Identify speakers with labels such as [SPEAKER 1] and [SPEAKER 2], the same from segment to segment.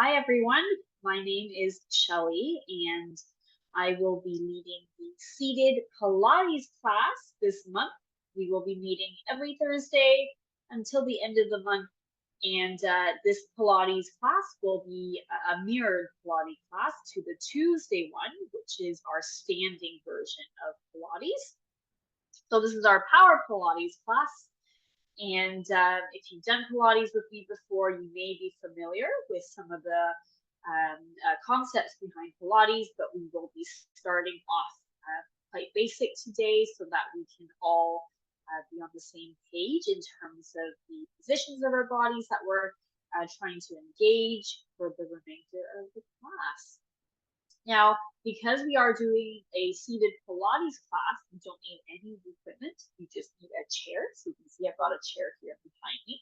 [SPEAKER 1] Hi everyone, my name is Shelly and I will be leading the seated Pilates class this month. We will be meeting every Thursday until the end of the month, and this Pilates class will be a mirrored Pilates class to the Tuesday one, which is our standing version of Pilates. So this is our Power Pilates class. And if you've done Pilates with me before, you may be familiar with some of the concepts behind Pilates, but we will be starting off quite basic today so that we can all be on the same page in terms of the positions of our bodies that we're trying to engage for the remainder of the class. Now, because we are doing a seated Pilates class, you don't need any equipment. You just need a chair. So you can see I've got a chair here behind me.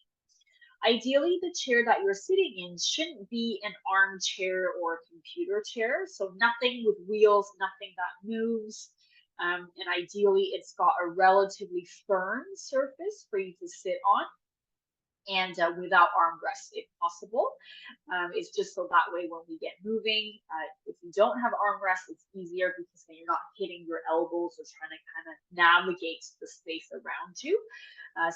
[SPEAKER 1] Ideally, the chair that you're sitting in shouldn't be an armchair or a computer chair. So nothing with wheels, nothing that moves. And ideally, it's got a relatively firm surface for you to sit on, and without armrests if possible. It's just so that way when we get moving, if you don't have armrests, it's easier because then you're not hitting your elbows or trying to kind of navigate the space around you.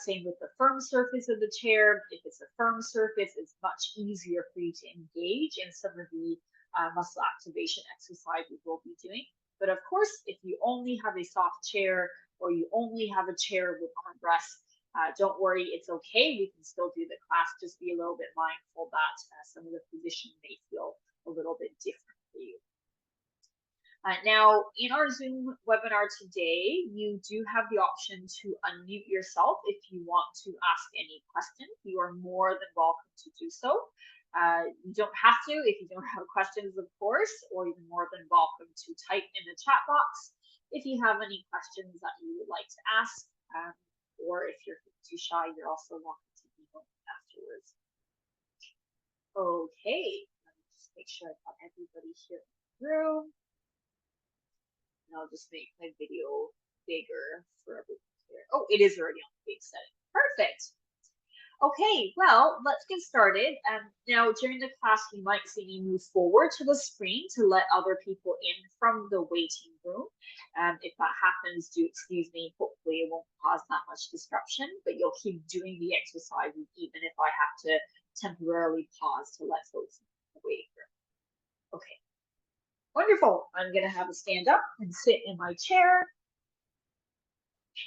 [SPEAKER 1] Same with the firm surface of the chair. If it's a firm surface, it's much easier for you to engage in some of the muscle activation exercises we'll be doing. But of course, if you only have a soft chair or you only have a chair with armrests, don't worry, it's okay. We can still do the class. Just be a little bit mindful that some of the position may feel a little bit different for you. Now, in our Zoom webinar today, you do have the option to unmute yourself if you want to ask any questions. You are more than welcome to do so. You don't have to if you don't have questions, of course, or you're more than welcome to type in the chat box if you have any questions that you would like to ask. Or if you're too shy, you're also welcome to email me afterwards. Okay, let me just make sure I've got everybody here in the room. And I'll just make my video bigger for everyone here. Oh, it is already on the big setting. Perfect. Okay, well, let's get started. Now, during the class, you might see me move forward to the screen to let other people in from the waiting room. If that happens, do excuse me. Hopefully, it won't cause that much disruption, but you'll keep doing the exercises even if I have to temporarily pause to let folks in the waiting room. Okay, wonderful. I'm going to have a stand up and sit in my chair.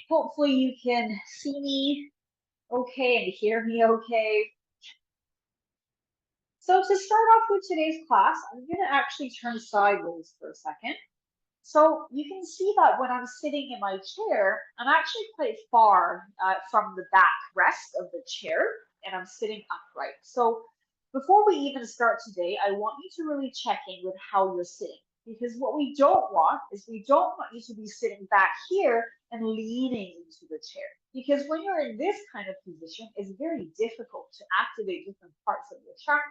[SPEAKER 1] Hopefully, you can see me okay and hear me okay. So to start off with today's class, I'm going to actually turn sideways for a second. So you can see that when I'm sitting in my chair, I'm actually quite far from the backrest of the chair, and I'm sitting upright. So before we even start today, I want you to really check in with how you're sitting, because what we don't want is we don't want you to be sitting back here and leaning into the chair. Because when you're in this kind of position, it's very difficult to activate different parts of your chart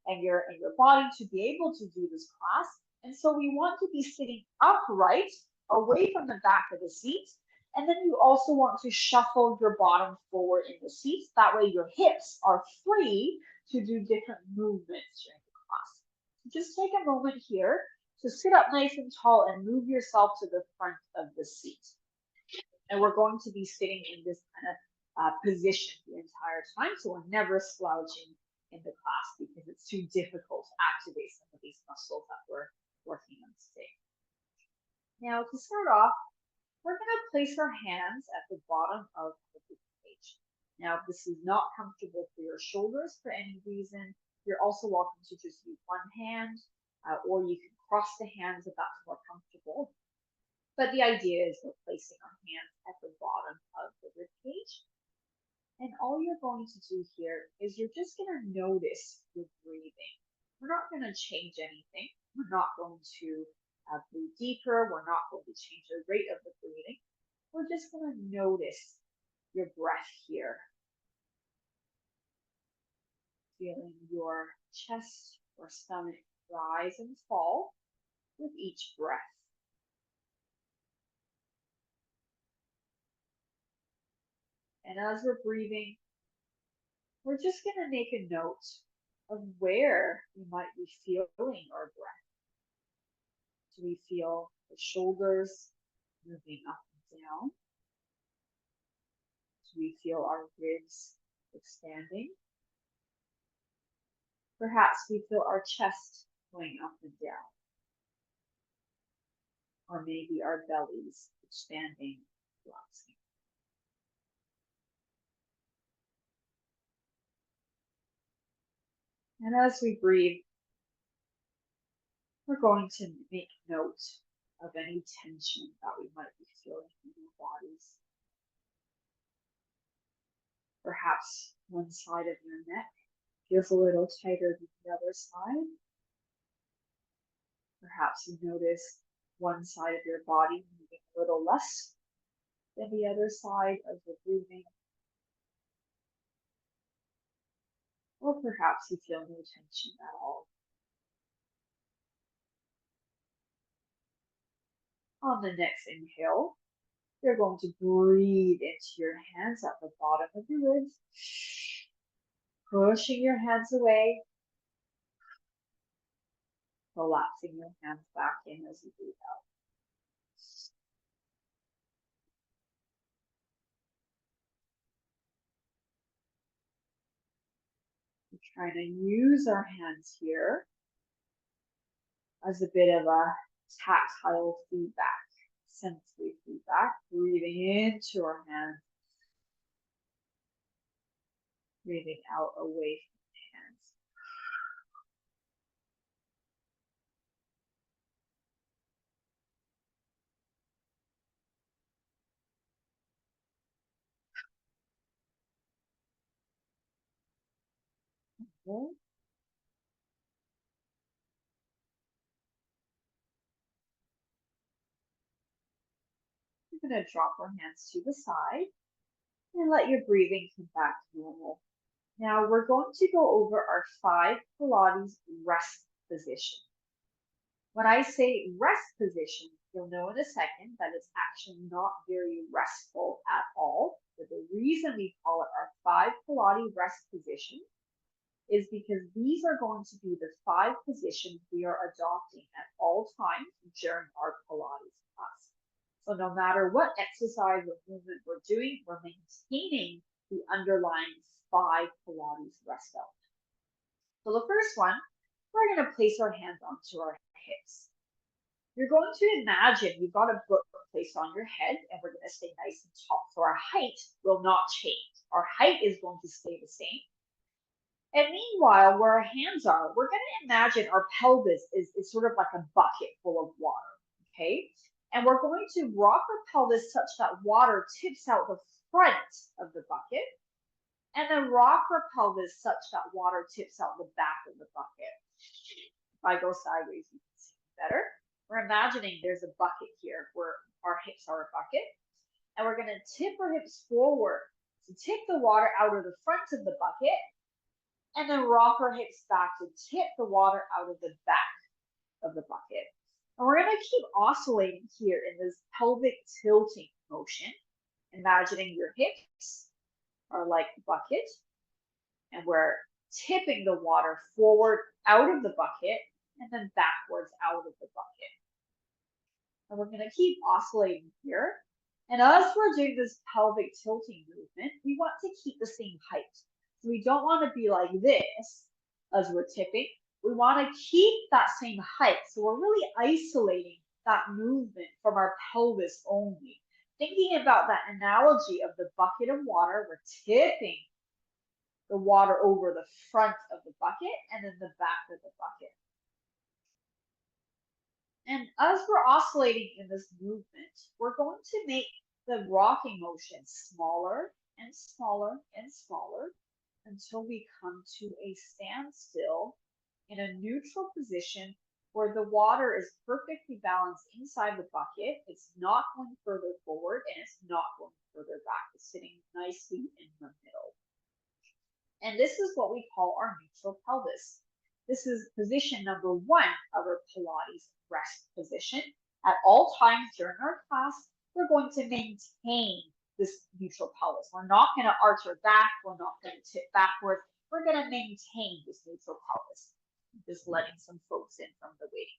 [SPEAKER 1] and your body to be able to do this class. And so we want to be sitting upright, away from the back of the seat. And then you also want to shuffle your bottom forward in the seat. That way your hips are free to do different movements during the class. So just take a moment here to sit up nice and tall and move yourself to the front of the seat. And we're going to be sitting in this kind of position the entire time. So we're never slouching in the class because it's too difficult to activate some of these muscles that we're working on today. Now to start off, we're going to place our hands at the bottom of the page. Now if this is not comfortable for your shoulders for any reason, you're also welcome to just use one hand, or you can cross the hands if that's more comfortable. But the idea is we're placing our hands at the bottom of the rib cage. And all you're going to do here is you're just going to notice your breathing. We're not going to change anything. We're not going to breathe deeper. We're not going to change the rate of the breathing. We're just going to notice your breath here. Feeling your chest or stomach rise and fall with each breath. And as we're breathing, we're just going to make a note of where we might be feeling our breath. Do we feel the shoulders moving up and down? Do we feel our ribs expanding? Perhaps we feel our chest going up and down, or maybe our bellies expanding, relaxing. And as we breathe, we're going to make note of any tension that we might be feeling in our bodies. Perhaps one side of your neck feels a little tighter than the other side. Perhaps you notice one side of your body moving a little less than the other side as you're breathing. Or perhaps you feel no tension at all. On the next inhale, you're going to breathe into your hands at the bottom of your ribs, pushing your hands away, collapsing your hands back in as you breathe out. We're trying to use our hands here as a bit of a tactile feedback, sensory feedback, breathing into our hands, breathing out away from the hands. Okay. We're going to drop our hands to the side and let your breathing come back to normal. Now we're going to go over our 5 Pilates rest positions. When I say rest position, you'll know in a second that it's actually not very restful at all. But the reason we call it our 5 Pilates rest position is because these are going to be the 5 positions we are adopting at all times during our Pilates class. So no matter what exercise or movement we're doing, we're maintaining the underlying 5 Pilates rest elements. So the first one, we're going to place our hands onto our hips. You're going to imagine you've got a book placed on your head, and we're going to stay nice and tall. So our height will not change. Our height is going to stay the same. And meanwhile, where our hands are, we're going to imagine our pelvis is sort of like a bucket full of water, okay? And we're going to rock our pelvis such that water tips out the front of the bucket, and then rock our pelvis such that water tips out the back of the bucket. If I go sideways, you can see better. We're imagining there's a bucket here where our hips are a bucket, and we're going to tip our hips forward to tip the water out of the front of the bucket, and then rock our hips back to tip the water out of the back of the bucket. And we're going to keep oscillating here in this pelvic tilting motion, imagining your hips are like the bucket, and we're tipping the water forward out of the bucket and then backwards out of the bucket. And we're going to keep oscillating here. And as we're doing this pelvic tilting movement, we want to keep the same height. So we don't want to be like this as we're tipping. We want to keep that same height. So we're really isolating that movement from our pelvis only. Thinking about that analogy of the bucket of water, we're tipping the water over the front of the bucket and then the back of the bucket. And as we're oscillating in this movement, we're going to make the rocking motion smaller and smaller and smaller until we come to a standstill in a neutral position where the water is perfectly balanced inside the bucket. It's not going further forward and it's not going further back. It's sitting nicely in the middle. And this is what we call our neutral pelvis. This is position number 1 of our Pilates rest position. At all times during our class, we're going to maintain this neutral pelvis. We're not going to arch our back. We're not going to tip backwards. we're going to maintain this neutral pelvis. Just letting some folks in from the waiting.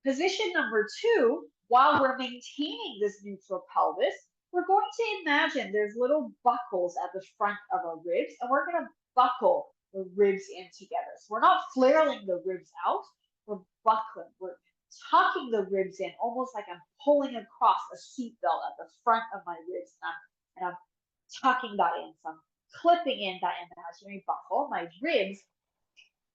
[SPEAKER 1] Position number 2, while we're maintaining this neutral pelvis, we're going to imagine there's little buckles at the front of our ribs, and we're going to buckle the ribs in together. So we're not flailing the ribs out, we're buckling. We're tucking the ribs in, almost like I'm pulling across a seatbelt at the front of my ribs, and I'm tucking that in. So I'm clipping in that imaginary buckle. My ribs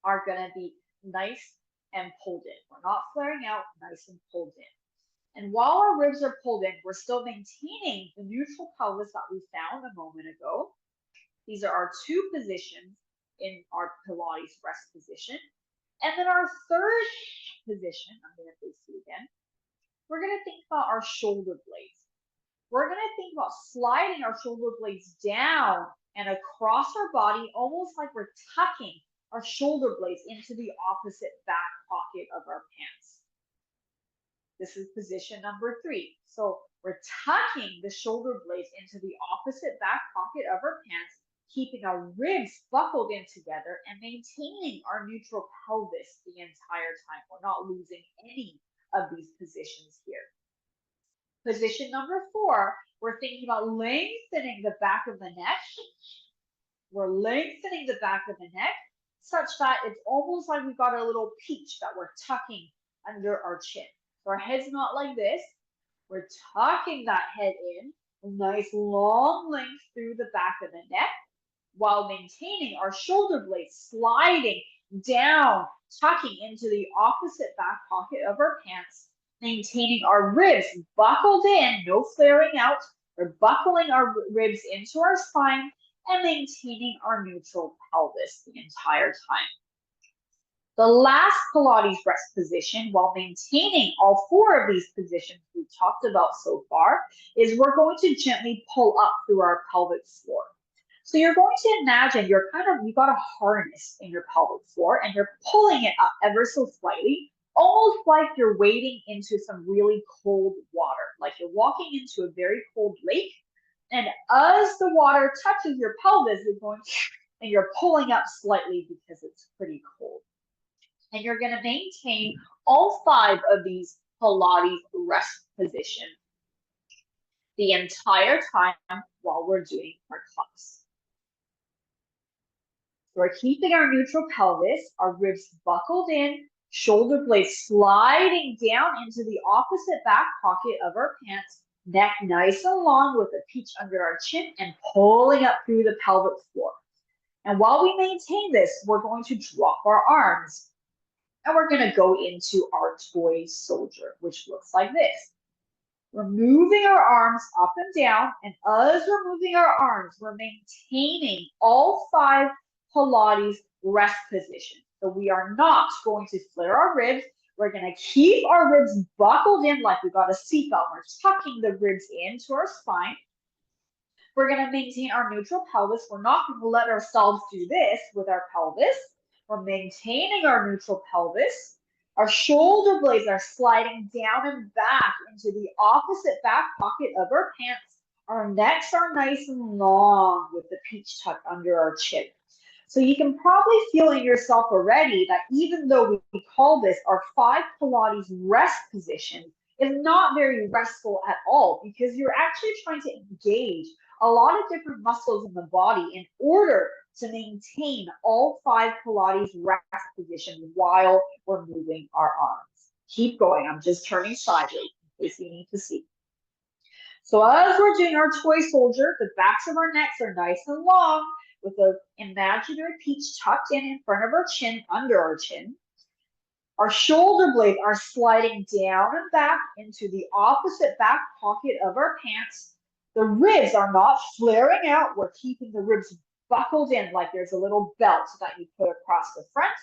[SPEAKER 1] are going to be nice and pulled in. We're not flaring out, nice and pulled in. And while our ribs are pulled in, we're still maintaining the neutral pelvis that we found a moment ago. These are our 2 positions in our Pilates rest position. And then our third position, I'm going to face you again, we're going to think about our shoulder blades. We're going to think about sliding our shoulder blades down and across our body, almost like we're tucking our shoulder blades into the opposite back pocket of our pants. This is position number 3. So we're tucking the shoulder blades into the opposite back pocket of our pants, keeping our ribs buckled in together and maintaining our neutral pelvis the entire time. We're not losing any of these positions here. Position number 4, we're thinking about lengthening the back of the neck. We're lengthening the back of the neck such that it's almost like we've got a little peach that we're tucking under our chin. So our head's not like this. We're tucking that head in, a nice long length through the back of the neck, while maintaining our shoulder blades sliding down, tucking into the opposite back pocket of our pants, maintaining our ribs buckled in, no flaring out. We're buckling our ribs into our spine and maintaining our neutral pelvis the entire time. The last Pilates rest position, while maintaining all 4 of these positions we've talked about so far, is we're going to gently pull up through our pelvic floor. So you're going to imagine you've got a harness in your pelvic floor and you're pulling it up ever so slightly, almost like you're wading into some really cold water, like you're walking into a very cold lake. And as the water touches your pelvis, you're going and you're pulling up slightly because it's pretty cold. And you're going to maintain all 5 of these Pilates rest positions the entire time while we're doing our class. We're keeping our neutral pelvis, our ribs buckled in, shoulder blades sliding down into the opposite back pocket of our pants, neck nice and long with a peach under our chin, and pulling up through the pelvic floor. And while we maintain this, we're going to drop our arms. And we're going to go into our toy soldier, which looks like this. We're moving our arms up and down, and as we're moving our arms, we're maintaining all 5 Pilates rest positions. So we are not going to flare our ribs. We're going to keep our ribs buckled in like we've got a seatbelt. We're tucking the ribs into our spine. We're going to maintain our neutral pelvis. We're not going to let ourselves do this with our pelvis. We're maintaining our neutral pelvis. Our shoulder blades are sliding down and back into the opposite back pocket of our pants. Our necks are nice and long with the peach tuck under our chin. So you can probably feel in yourself already that even though we call this our 5 Pilates rest position, it's not very restful at all because you're actually trying to engage a lot of different muscles in the body in order to maintain all 5 Pilates rest positions while we're moving our arms. Keep going. I'm just turning sideways in case you need to see. So as we're doing our toy soldier, the backs of our necks are nice and long with an imaginary peach tucked in front of our chin, under our chin. Our shoulder blades are sliding down and back into the opposite back pocket of our pants. The ribs are not flaring out. We're keeping the ribs buckled in like there's a little belt that you put across the front.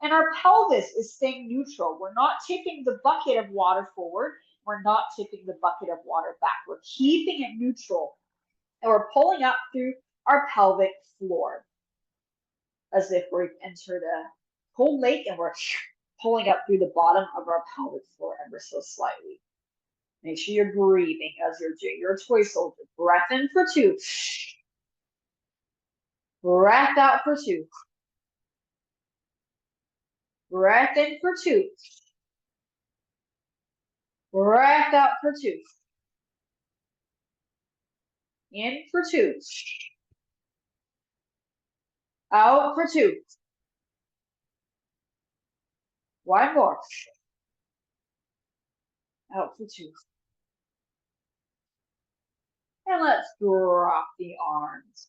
[SPEAKER 1] And our pelvis is staying neutral. We're not tipping the bucket of water forward. We're not tipping the bucket of water back. We're keeping it neutral. And we're pulling up through our pelvic floor as if we've entered a cold lake and we're pulling up through the bottom of our pelvic floor ever so slightly. Make sure you're breathing as you're doing your toy soldier. Breath in for 2. Breath out for 2. Breath in for 2. Breath out for 2. In for 2. Out for 2. One more. Out for 2. And let's drop the arms.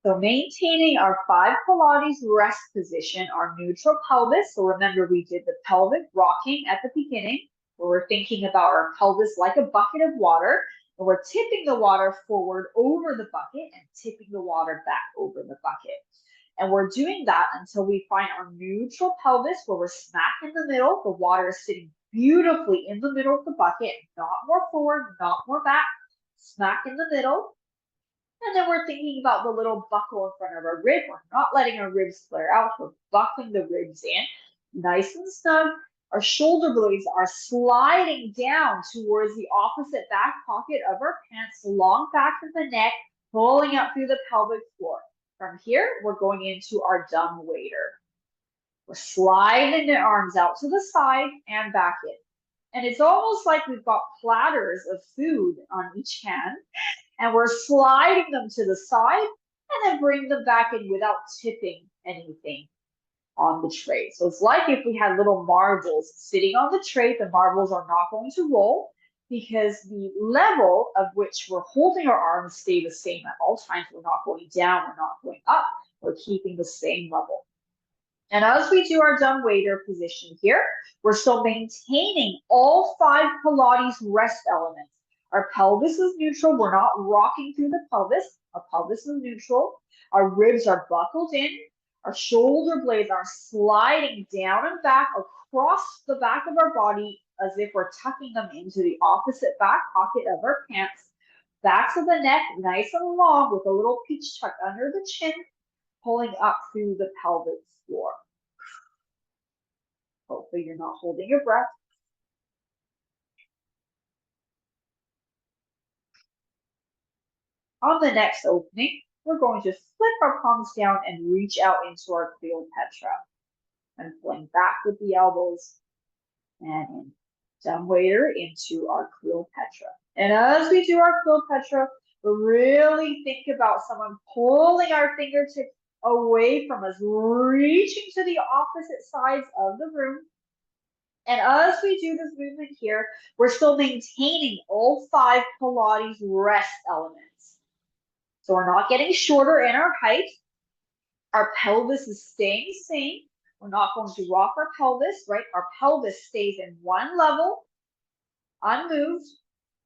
[SPEAKER 1] So maintaining our 5 Pilates rest position, our neutral pelvis. So remember we did the pelvic rocking at the beginning, where we're thinking about our pelvis like a bucket of water, and we're tipping the water forward over the bucket and tipping the water back over the bucket. And we're doing that until we find our neutral pelvis where we're smack in the middle. The water is sitting beautifully in the middle of the bucket, not more forward, not more back, smack in the middle. And then we're thinking about the little buckle in front of our rib. We're not letting our ribs flare out. We're buckling the ribs in, nice and snug. Our shoulder blades are sliding down towards the opposite back pocket of our pants, long back of the neck, pulling up through the pelvic floor. From here, we're going into our dumb waiter. We're sliding the arms out to the side and back in. And it's almost like we've got platters of food on each hand, and we're sliding them to the side and then bring them back in without tipping anything on the tray. So it's like if we had little marbles sitting on the tray. The marbles are not going to roll because the level of which we're holding our arms stay the same at all times. We're not going down, we're not going up, we're keeping the same level. And as we do our dumb waiter position here, we're still maintaining all 5 Pilates rest elements. Our pelvis is neutral. We're not rocking through the pelvis. Our pelvis is neutral. Our ribs are buckled in. Our shoulder blades are sliding down and back across the back of our body as if we're tucking them into the opposite back pocket of our pants. Backs of the neck nice and long with a little peach tuck under the chin, pulling up through the pelvic floor. Hopefully you're not holding your breath. On the next opening, we're going to flip our palms down and reach out into our Cleopatra. And pulling back with the elbows and in. Dumb waiter into our Cleopatra. And as we do our Cleopatra, we really think about someone pulling our fingertips away from us, reaching to the opposite sides of the room. And as we do this movement here, we're still maintaining all 5 Pilates rest elements. So we're not getting shorter in our height. Our pelvis is staying the same. We're not going to rock our pelvis, right? Our pelvis stays in one level, unmoved.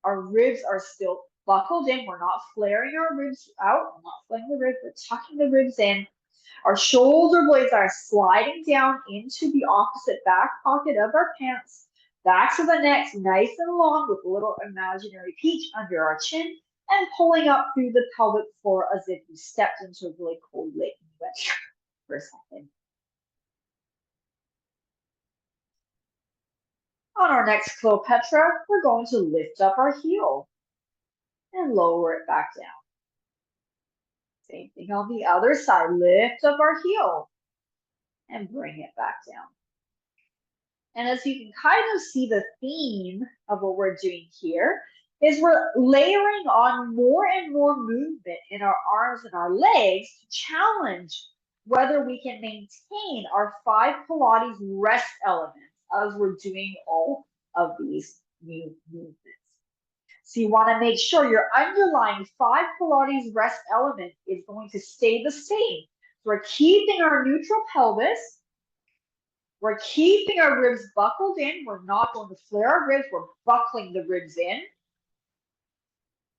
[SPEAKER 1] Our ribs are still buckled in. We're not flaring our ribs out. We're not flaring the ribs. We're tucking the ribs in. Our shoulder blades are sliding down into the opposite back pocket of our pants. Backs of the necks nice and long with a little imaginary peach under our chin and pulling up through the pelvic floor as if you stepped into a really cold lake and you went for a second. On our next Cleopatra, we're going to lift up our heel and lower it back down. Same thing on the other side. Lift up our heel and bring it back down. And as you can kind of see, the theme of what we're doing here is we're layering on more and more movement in our arms and our legs to challenge whether we can maintain our 5 Pilates rest elements as we're doing all of these new movements. So you want to make sure your underlying 5 Pilates rest element is going to stay the same. So we're keeping our neutral pelvis. We're keeping our ribs buckled in. We're not going to flare our ribs. We're buckling the ribs in.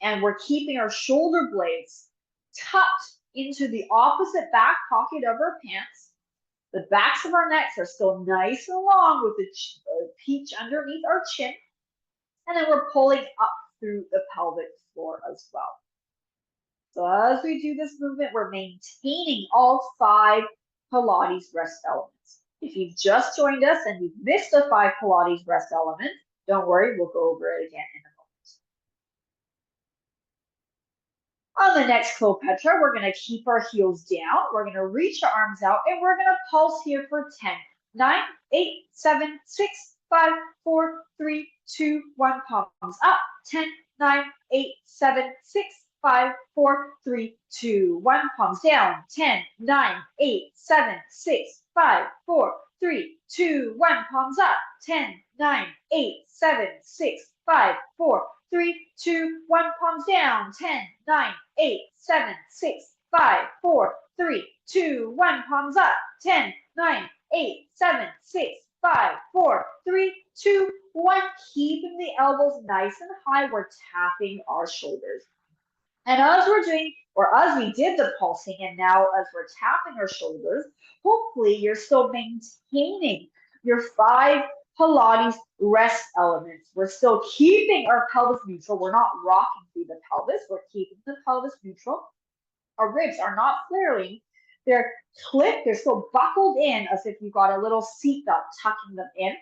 [SPEAKER 1] And we're keeping our shoulder blades tucked into the opposite back pocket of our pants. The backs of our necks are still nice and long with the peach underneath our chin. And then we're pulling up through the pelvic floor as well. So as we do this movement, we're maintaining all 5 Pilates rest elements. If you've just joined us and you've missed a 5 Pilates rest element, Don't worry, we'll go over it again in a moment. On the next Cleopatra, we're going to keep our heels down. We're going to reach our arms out and we're going to pulse here for 10, 9, 8, 7, 6, 5, 4, 3, 2, 1. Palms up. 10, 9, 8, 7, 6, 5, 4, 3, 2, 1. Palms down. 10, 9, 8, 7, 6, 5, 4, 3, 2, 1. Palms up. 10, 9, 8, 7, 6, 5, 4, 3, 2, 1. Palms down. 10, 9, 8, 7, 6, 5, 4, 3, 2, 1. Palms up. 10, 9, 8, 7, 6, 5, 4, 3, 2, 1. Keeping the elbows nice and high. We're tapping our shoulders. And as we're doing, or as we did the pulsing, and now as we're tapping our shoulders, hopefully you're still maintaining your 5 Pilates rest elements. We're still keeping our pelvis neutral. We're not rocking through the pelvis. We're keeping the pelvis neutral. Our ribs are not flaring. They're clipped. They're still buckled in as if you've got a little seatbelt tucking them in.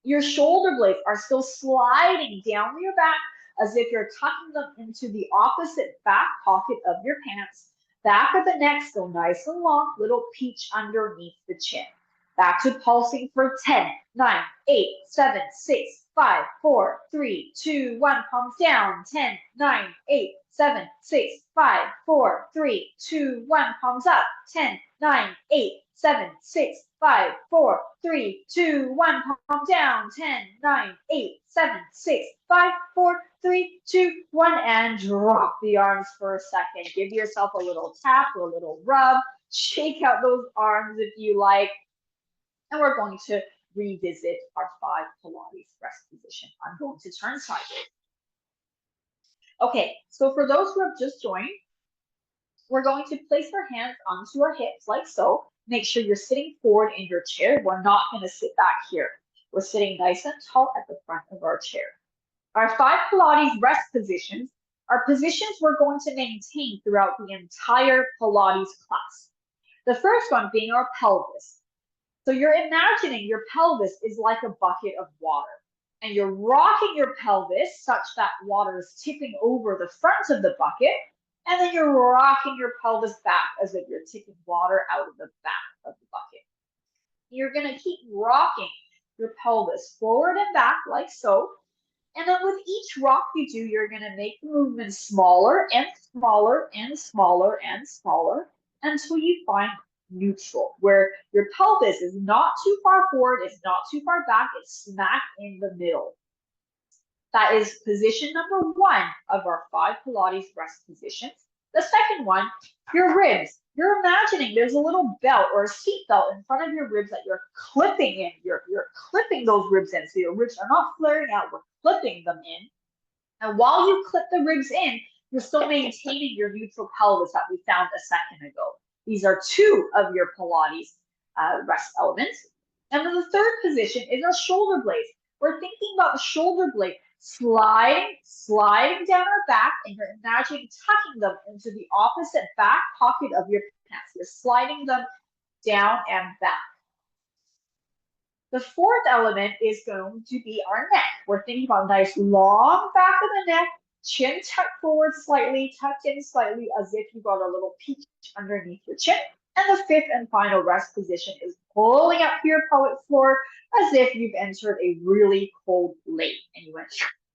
[SPEAKER 1] Your shoulder blades are still sliding down your back as if you're tucking them into the opposite back pocket of your pants. Back of the neck still nice and long, little peach underneath the chin. Back to pulsing for 10, 9, 8, 7, 6, 5, 4, 3, 2, 1. Palms down. 10, 9, 8, 7, 6, 5, 4, 3, 2, 1. Palms up. 10, 9, 8, 7, 6, 5, 4, 3, 2, 1. Palm down. 10, 9, 8, 7, 6, 5, 4, 3, 2, 1. And drop the arms for a second. Give yourself a little tap or a little rub. Shake out those arms if you like. And we're going to revisit our 5 Pilates rest position. I'm going to turn sideways. Okay, so for those who have just joined, we're going to place our hands onto our hips like so. Make sure you're sitting forward in your chair. We're not going to sit back here. We're sitting nice and tall at the front of our chair. Our 5 Pilates rest positions are positions we're going to maintain throughout the entire Pilates class. The first one being our pelvis. So you're imagining your pelvis is like a bucket of water, and you're rocking your pelvis such that water is tipping over the front of the bucket, and then you're rocking your pelvis back as if you're tipping water out of the back of the bucket. You're going to keep rocking your pelvis forward and back like so. And then with each rock you do, you're going to make the movement smaller and smaller and smaller and smaller until you find neutral, where your pelvis is not too far forward, it's not too far back, it's smack in the middle. That is position number 1 of our 5 Pilates rest positions. The second one, your ribs. You're imagining there's a little belt or a seat belt in front of your ribs that you're clipping in. You're clipping those ribs in, so your ribs are not flaring out, we're clipping them in. And while you clip the ribs in, you're still maintaining your neutral pelvis that we found a second ago. These are 2 of your Pilates rest elements. And then the third position is our shoulder blades. We're thinking about the shoulder blade sliding down our back, and you're imagining tucking them into the opposite back pocket of your pants. You're sliding them down and back. The fourth element is going to be our neck. We're thinking about a nice long back of the neck, chin tucked forward slightly, tucked in slightly as if you got a little peach underneath your chin. And the fifth and final rest position is pulling up to your pelvic floor as if you've entered a really cold lake and you went,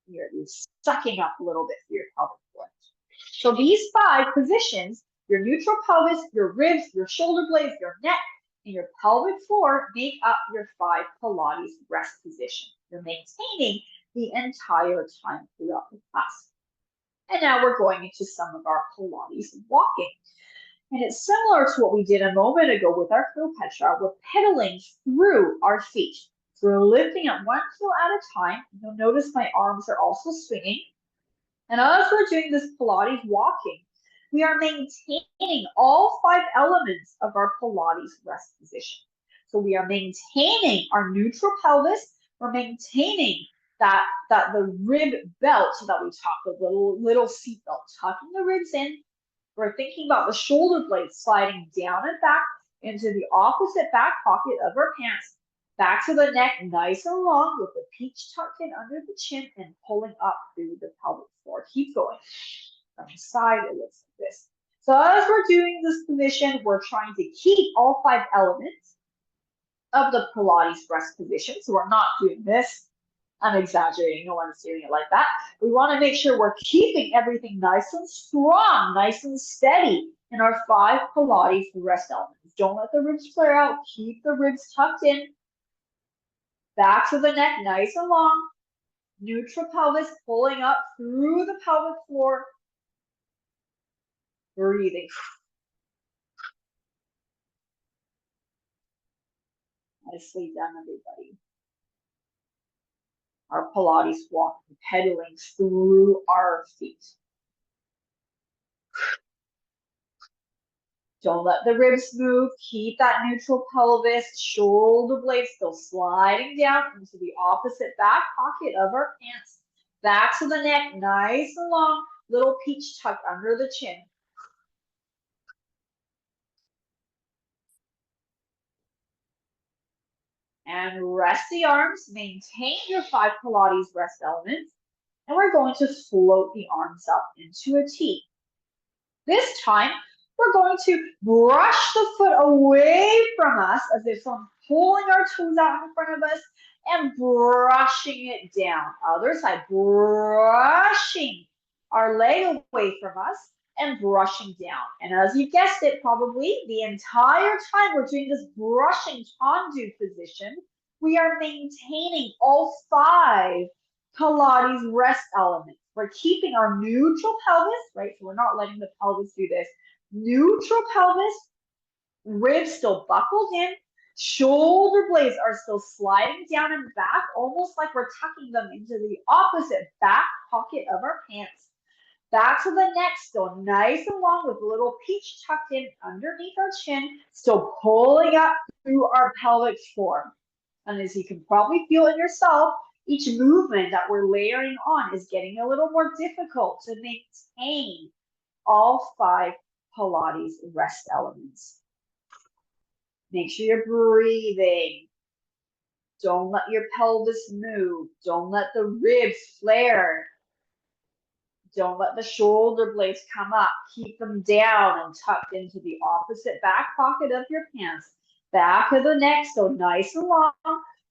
[SPEAKER 1] you're sucking up a little bit through your pelvic floor. So these 5 positions, your neutral pelvis, your ribs, your shoulder blades, your neck, and your pelvic floor make up your 5 Pilates rest position. You're maintaining the entire time throughout the class. And now we're going into some of our Pilates walking. And it's similar to what we did a moment ago with our Cleopatra. We're pedaling through our feet. So we're lifting up 1 heel at a time. You'll notice my arms are also swinging. And as we're doing this Pilates walking, we are maintaining all 5 elements of our Pilates rest position. So we are maintaining our neutral pelvis. We're maintaining the rib belt that we talked about, the little seat belt, tucking the ribs in. We're thinking about the shoulder blades sliding down and back into the opposite back pocket of our pants. Back to the neck, nice and long with the peach tucked in under the chin and pulling up through the pelvic floor. Keep going. From the side, it looks like this. So as we're doing this position, we're trying to keep all 5 elements of the Pilates rest position. So we're not doing this. I'm exaggerating, no one's doing it like that. We want to make sure we're keeping everything nice and strong, nice and steady in our 5 Pilates rest elements. Don't let the ribs flare out. Keep the ribs tucked in. Back to the neck, nice and long. Neutral pelvis pulling up through the pelvic floor. Breathing. Nicely done, everybody. Our Pilates walk, pedaling through our feet. Don't let the ribs move. Keep that neutral pelvis, shoulder blades still sliding down into the opposite back pocket of our pants. Back to the neck, nice and long. Little peach tucked under the chin. And rest the arms. Maintain your 5 Pilates rest elements. And we're going to float the arms up into a T. This time, we're going to brush the foot away from us as if we're pulling our toes out in front of us and brushing it down. Other side, brushing our leg away from us and brushing down. And as you guessed it, probably the entire time we're doing this brushing tendu position, we are maintaining all 5 Pilates rest elements. We're keeping our neutral pelvis, right? So we're not letting the pelvis do this. Neutral pelvis, ribs still buckled in, shoulder blades are still sliding down and back, almost like we're tucking them into the opposite back pocket of our pants. Back to the neck, still nice and long with a little peach tucked in underneath our chin, still pulling up through our pelvic floor. And as you can probably feel in yourself, each movement that we're layering on is getting a little more difficult to maintain all 5 Pilates rest elements. Make sure you're breathing. Don't let your pelvis move. Don't let the ribs flare. Don't let the shoulder blades come up. Keep them down and tucked into the opposite back pocket of your pants. Back of the neck, so nice and long,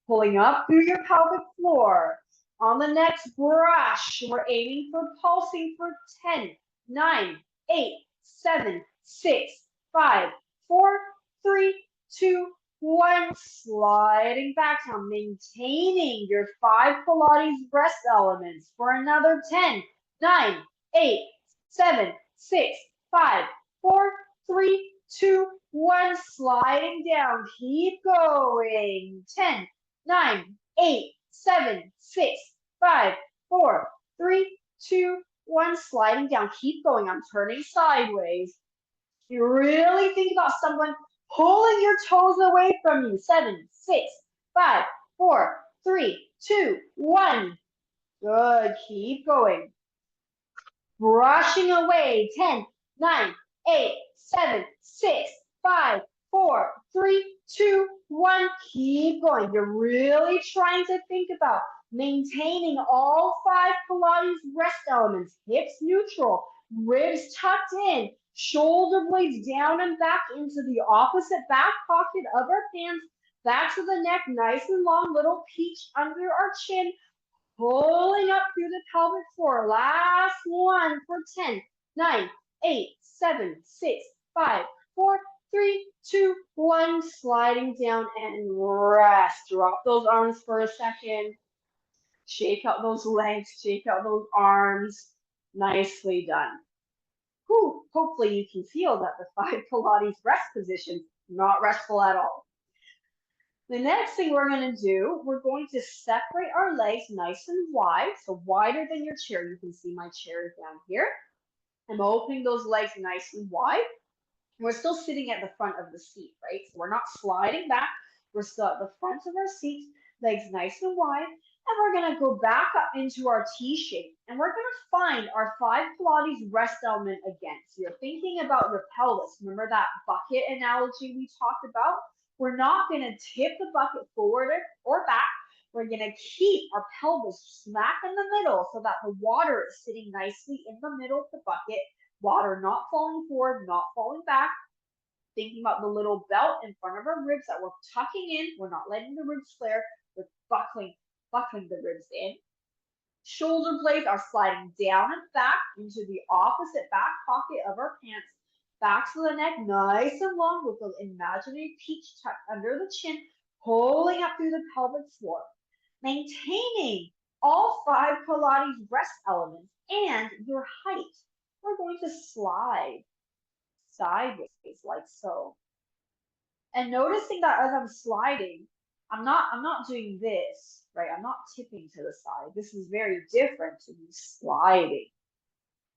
[SPEAKER 1] pulling up through your pelvic floor. On the next brush, we're aiming for pulsing for 10, 9, 8, 7, 6, 5, 4, 3, 2, 1. Sliding back down, maintaining your 5 Pilates rest elements for another 10, 9, 8, 7, 6, 5, 4, 3, 2, 1. Sliding down. Keep going. 10, 9, 8, 7, 6, 5, 4, 3, 2, 1. Sliding down. Keep going. I'm turning sideways. You really think about someone pulling your toes away from you. 7, 6, 5, 4, 3, 2, 1. Good. Keep going. Brushing away. 10, 9, 8, 7, 6, 5, 4, 3, 2, 1. Keep going. You're really trying to think about maintaining all 5 Pilates rest elements. Hips neutral, ribs tucked in, shoulder blades down and back into the opposite back pocket of our pants. Back to the neck, nice and long, little peach under our chin. Pulling up through the pelvic floor. Last one for 10, 9, 8, 7, 6, 5, 4, 3, 2, 1. Sliding down and rest. Drop those arms for a second. Shake out those legs. Shake out those arms. Nicely done. Whew. Hopefully you can feel that the 5 Pilates rest position, not restful at all. The next thing we're going to do, we're going to separate our legs nice and wide, so wider than your chair. You can see my chair is down here. I'm opening those legs nice and wide. We're still sitting at the front of the seat, right? So we're not sliding back. We're still at the front of our seat, legs nice and wide. And we're going to go back up into our T shape. And we're going to find our 5 Pilates rest element again. So you're thinking about your pelvis. Remember that bucket analogy we talked about? We're not going to tip the bucket forward or back. We're going to keep our pelvis smack in the middle so that the water is sitting nicely in the middle of the bucket. Water not falling forward, not falling back. Thinking about the little belt in front of our ribs that we're tucking in. We're not letting the ribs flare. We're buckling the ribs in. Shoulder blades are sliding down and back into the opposite back pocket of our pants. Back to the neck, nice and long with the imaginary peach tucked under the chin, pulling up through the pelvic floor. Maintaining all 5 Pilates rest elements and your height. We're going to slide sideways like so. And noticing that as I'm sliding, I'm not doing this, right? I'm not tipping to the side. This is very different to me sliding.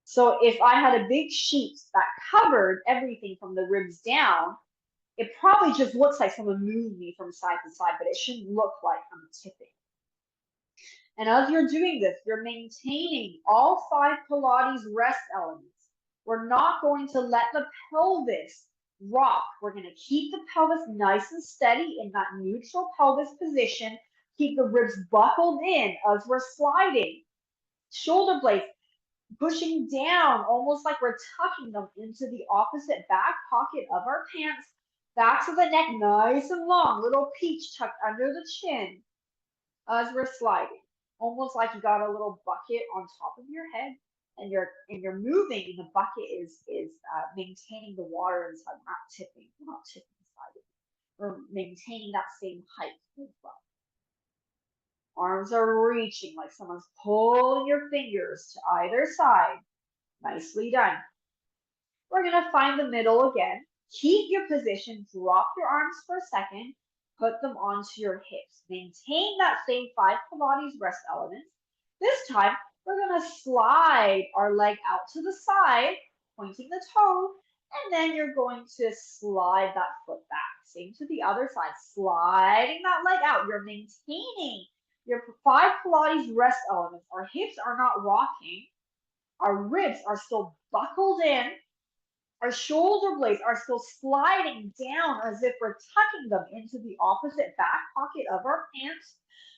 [SPEAKER 1] So if I had a big sheet that covered everything from the ribs down, it probably just looks like someone moved me from side to side, but it shouldn't look like I'm tipping. And as you're doing this, you're maintaining all 5 Pilates rest elements. We're not going to let the pelvis rock. We're going to keep the pelvis nice and steady in that neutral pelvis position. Keep the ribs buckled in as we're sliding. Shoulder blades pushing down, almost like we're tucking them into the opposite back pocket of our pants. Back to the neck, nice and long. Little peach tucked under the chin as we're sliding. Almost like you got a little bucket on top of your head. And you're moving, and the bucket is maintaining the water inside. We're not tipping. We're not tipping inside of it. We're maintaining that same height as well. Arms are reaching like someone's pulling your fingers to either side. Nicely done. We're gonna find the middle again. Keep your position. Drop your arms for a second. Put them onto your hips. Maintain that same 5 Pilates rest elements. This time, we're going to slide our leg out to the side, pointing the toe, and then you're going to slide that foot back. Same to the other side, sliding that leg out. You're maintaining your 5 Pilates rest elements. Our hips are not rocking. Our ribs are still buckled in. Our shoulder blades are still sliding down as if we're tucking them into the opposite back pocket of our pants.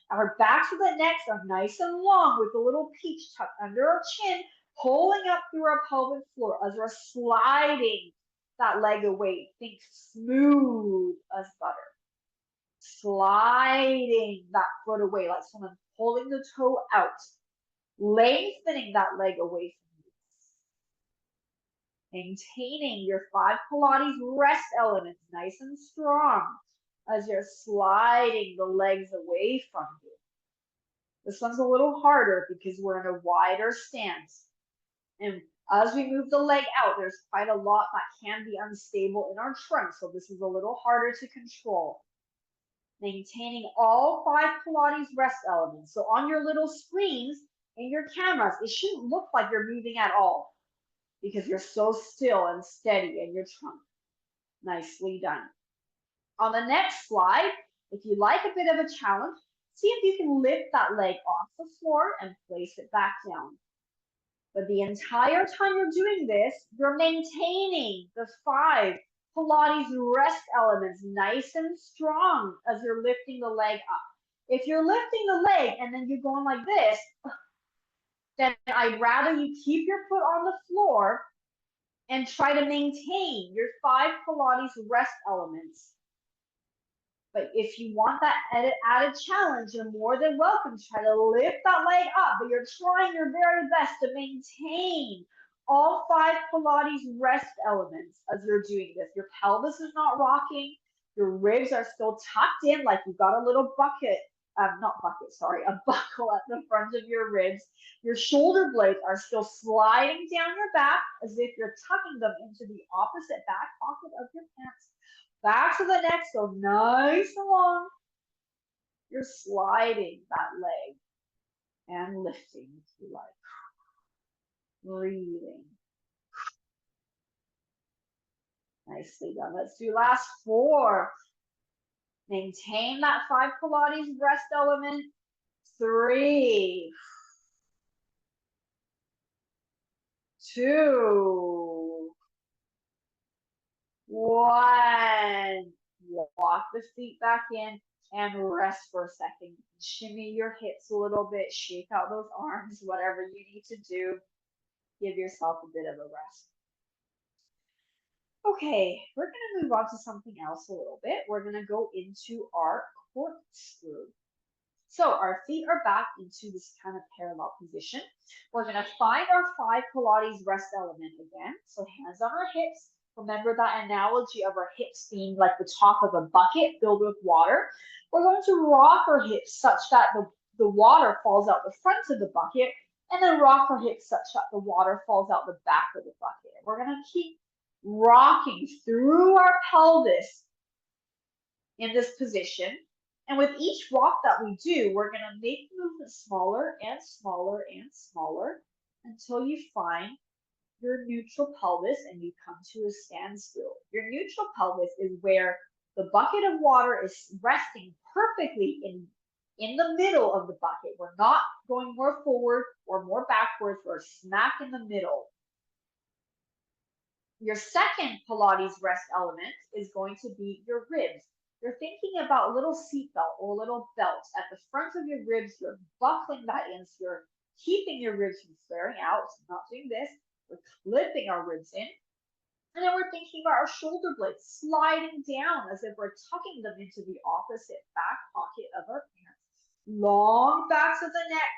[SPEAKER 1] Our backs of the necks are nice and long with a little peach tucked under our chin, pulling up through our pelvic floor as we're sliding that leg away. Think smooth as butter. Sliding that foot away like someone pulling the toe out. Lengthening that leg away from you. Maintaining your 5 Pilates rest elements nice and strong as you're sliding the legs away from you. This one's a little harder because we're in a wider stance. And as we move the leg out, there's quite a lot that can be unstable in our trunk. So this is a little harder to control. Maintaining all 5 Pilates rest elements. So on your little screens in your cameras, it shouldn't look like you're moving at all because you're so still and steady in your trunk. Nicely done. On the next slide, if you like a bit of a challenge, see if you can lift that leg off the floor and place it back down. But the entire time you're doing this, you're maintaining the 5 Pilates rest elements nice and strong as you're lifting the leg up. If you're lifting the leg and then you're going like this, then I'd rather you keep your foot on the floor and try to maintain your 5 Pilates rest elements. But if you want that added challenge, you're more than welcome to try to lift that leg up, but you're trying your very best to maintain all 5 Pilates rest elements as you're doing this. Your pelvis is not rocking. Your ribs are still tucked in like you've got a little bucket, a buckle at the front of your ribs. Your shoulder blades are still sliding down your back as if you're tucking them into the opposite back pocket of your pants. Back to the neck, so nice and long. You're sliding that leg and lifting if you like. Breathing. Nicely done. Let's do last 4. Maintain that 5 Pilates rest element. 3, 2, 1. walk the feet back in and rest for a second. Shimmy your hips a little bit, shake out those arms, whatever you need to do. Give yourself a bit of a rest. Okay, we're going to move on to something else a little bit. We're going to go into our corkscrew. So our feet are back into this kind of parallel position. We're going to find our 5 Pilates rest element again. So hands on our hips. Remember that analogy of our hips being like the top of a bucket filled with water. We're going to rock our hips such that the water falls out the front of the bucket, and then rock our hips such that the water falls out the back of the bucket. We're going to keep rocking through our pelvis in this position. And with each rock that we do, we're going to make the movement smaller and smaller and smaller until you find your neutral pelvis and you come to a standstill. Your neutral pelvis is where the bucket of water is resting perfectly in the middle of the bucket. We're not going more forward or more backwards. We're smack in the middle. Your second Pilates rest element is going to be your ribs. You're thinking about a little seatbelt or a little belt at the front of your ribs. You're buckling that in, so you're keeping your ribs from flaring out. So not doing this. We're clipping our ribs in. And then we're thinking about our shoulder blades sliding down as if we're tucking them into the opposite back pocket of our pants. Long backs of the neck,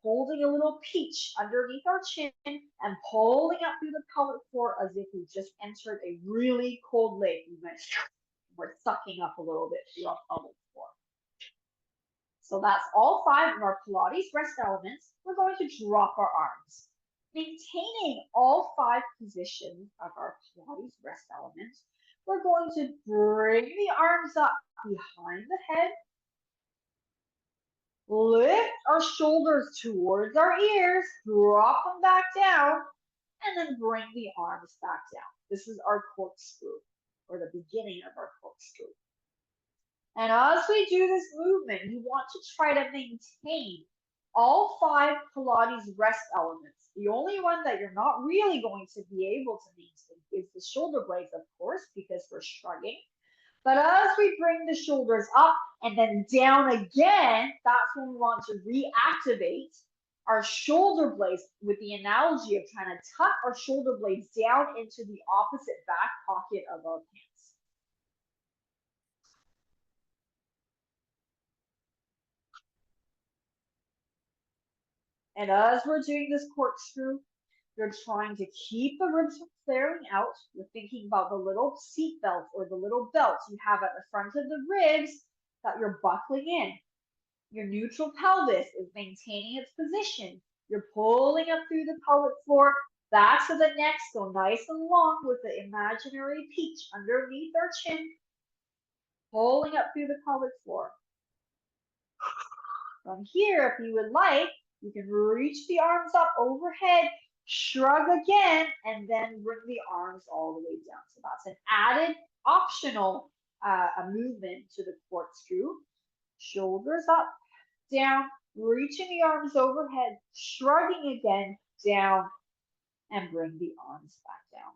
[SPEAKER 1] holding a little peach underneath our chin and pulling up through the pelvic floor as if we just entered a really cold lake. We're sucking up a little bit through our pelvic floor. So that's all 5 of our Pilates rest elements. We're going to drop our arms. Maintaining all 5 positions of our Pilates rest elements, we're going to bring the arms up behind the head, lift our shoulders towards our ears, drop them back down, and then bring the arms back down. This is our corkscrew, or the beginning of our corkscrew. And as we do this movement, you want to try to maintain all 5 Pilates rest elements. The only one that you're not really going to be able to maintain is the shoulder blades, of course, because we're shrugging. But as we bring the shoulders up and then down again, that's when we want to reactivate our shoulder blades with the analogy of trying to tuck our shoulder blades down into the opposite back pocket of our pants. And as we're doing this corkscrew, you're trying to keep the ribs from flaring out. You're thinking about the little seat belt or the little belt you have at the front of the ribs that you're buckling in. Your neutral pelvis is maintaining its position. You're pulling up through the pelvic floor, back to the neck, so nice and long with the imaginary peach underneath our chin, pulling up through the pelvic floor. From here, if you would like, you can reach the arms up overhead, shrug again, and then bring the arms all the way down. So that's an added optional movement to the corkscrew. Shoulders up, down, reaching the arms overhead, shrugging again, down, and bring the arms back down.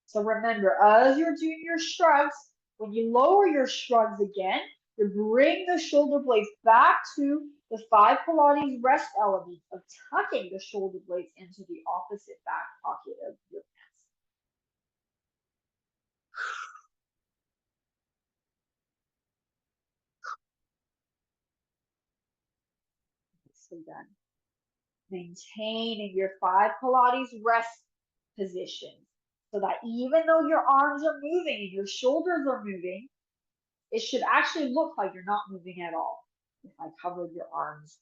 [SPEAKER 1] So remember, as you're doing your shrugs, when you lower your shrugs again, you bring the shoulder blades back to the 5 Pilates rest elements of tucking the shoulder blades into the opposite back pocket of your pants. So done. Maintaining your 5 Pilates rest positions so that even though your arms are moving and your shoulders are moving, it should actually look like you're not moving at all. If I covered your arms,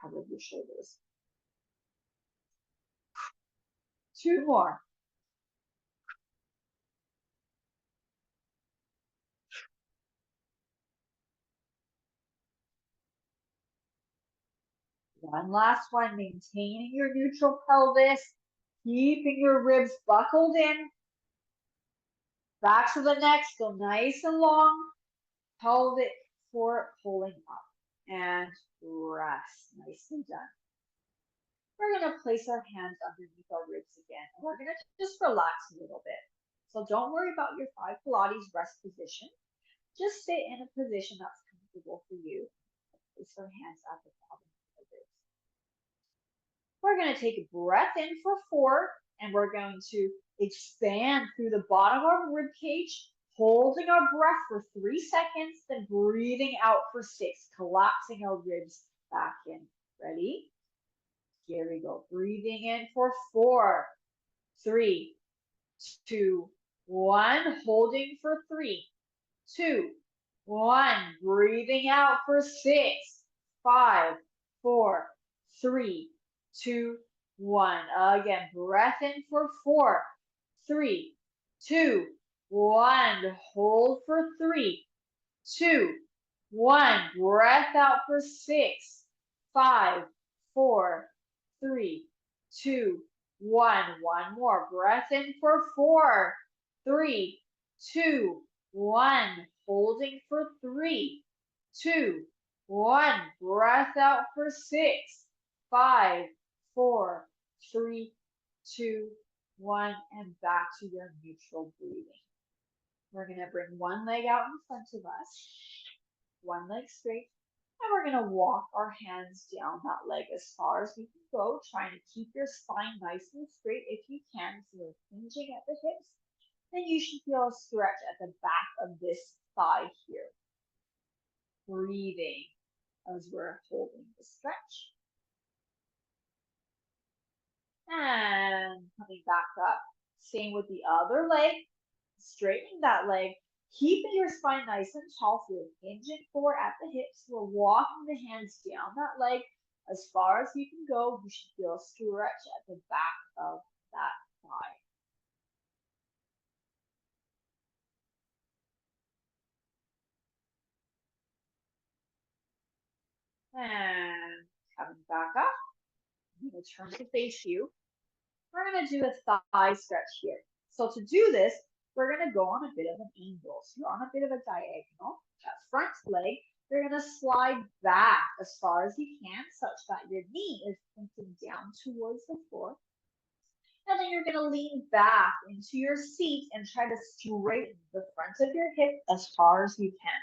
[SPEAKER 1] covered your shoulders. 2 more. One last one, maintaining your neutral pelvis, keeping your ribs buckled in, back to the neck, still nice and long, pelvic floor pulling up, and rest, nicely done. We're going to place our hands underneath our ribs again, and we're going to just relax a little bit. So don't worry about your 5 Pilates rest position. just sit in a position that's comfortable for you. Place our hands at the bottom of the ribs. We're going to take a breath in for 4, and we're going to expand through the bottom of our rib cage, holding our breath for 3 seconds, then breathing out for 6, collapsing our ribs back in. Ready? Here we go. Breathing in for 4, 3, 2, 1. Holding for 3, 2, 1. Breathing out for 6, 5, 4, 3, 2, 1. Again, breath in for 4, 3, 2, 1. Hold for 3, 2, 1. Breath out for 6, 5, 4, 3, 2, 1. One more. Breath in for 4, 3, 2, 1. Holding for 3, 2, 1. Breath out for 6, 5, 4, 3, 2, 1. And back to your neutral breathing. We're going to bring one leg out in front of us, one leg straight, and we're going to walk our hands down that leg as far as we can go, trying to keep your spine nice and straight if you can. So we're hinging at the hips. Then you should feel a stretch at the back of this thigh here. Breathing as we're holding the stretch. And coming back up. Same with the other leg. Straightening that leg. Keeping your spine nice and tall. So we're hinging forward at the hips. We're walking the hands down that leg as far as you can go. You should feel a stretch at the back of that thigh. And coming back up, I'm going to turn to face you. We're going to do a thigh stretch here. So to do this, we're going to go on a bit of an angle. So you're on a bit of a diagonal. That front leg, you're going to slide back as far as you can, such that your knee is pointing down towards the floor. And then you're going to lean back into your seat and try to straighten the front of your hip as far as you can.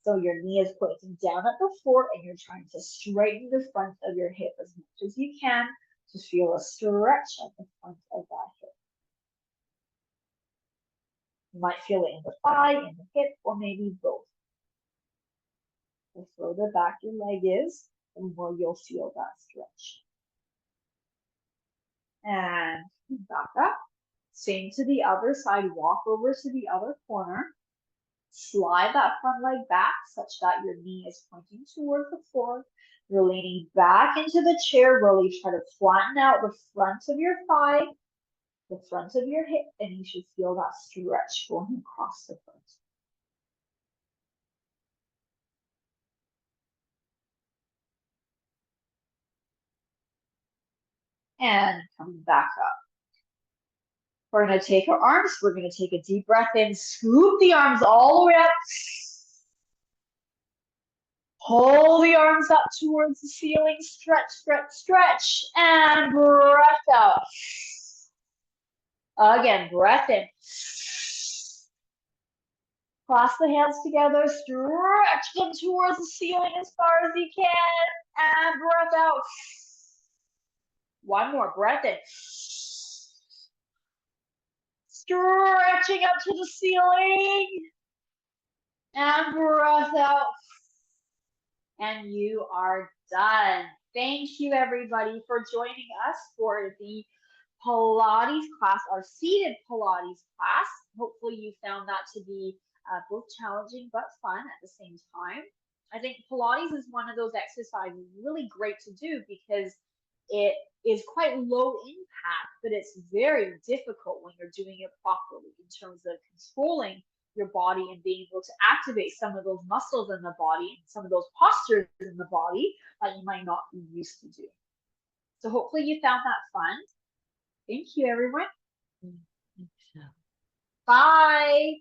[SPEAKER 1] So your knee is pointing down at the floor and you're trying to straighten the front of your hip as much as you can to feel a stretch at the front of that hip. You might feel it in the thigh, in the hip, or maybe both. The further back your leg is, the more you'll feel that stretch. And back up. Same to the other side. Walk over to the other corner. Slide that front leg back such that your knee is pointing towards the floor. You're leaning back into the chair. Really try to flatten out the front of your thigh, the front of your hip, and you should feel that stretch going across the front. And coming back up. We're going to take our arms. We're going to take a deep breath in. Scoop the arms all the way up. Pull the arms up towards the ceiling. Stretch, stretch, stretch. And breath out. Again, breath in. Cross the hands together. Stretch them towards the ceiling as far as you can. And breath out. One more. Breath in. Stretching up to the ceiling. And breath out. And you are done. Thank you, everybody, for joining us for the Pilates class, our seated Pilates class. Hopefully you found that to be both challenging but fun at the same time. I think Pilates is one of those exercises really great to do because it is quite low impact, but it's very difficult when you're doing it properly in terms of controlling your body and being able to activate some of those muscles in the body and some of those postures in the body that you might not be used to doing. So hopefully you found that fun. Thank you, everyone. Bye.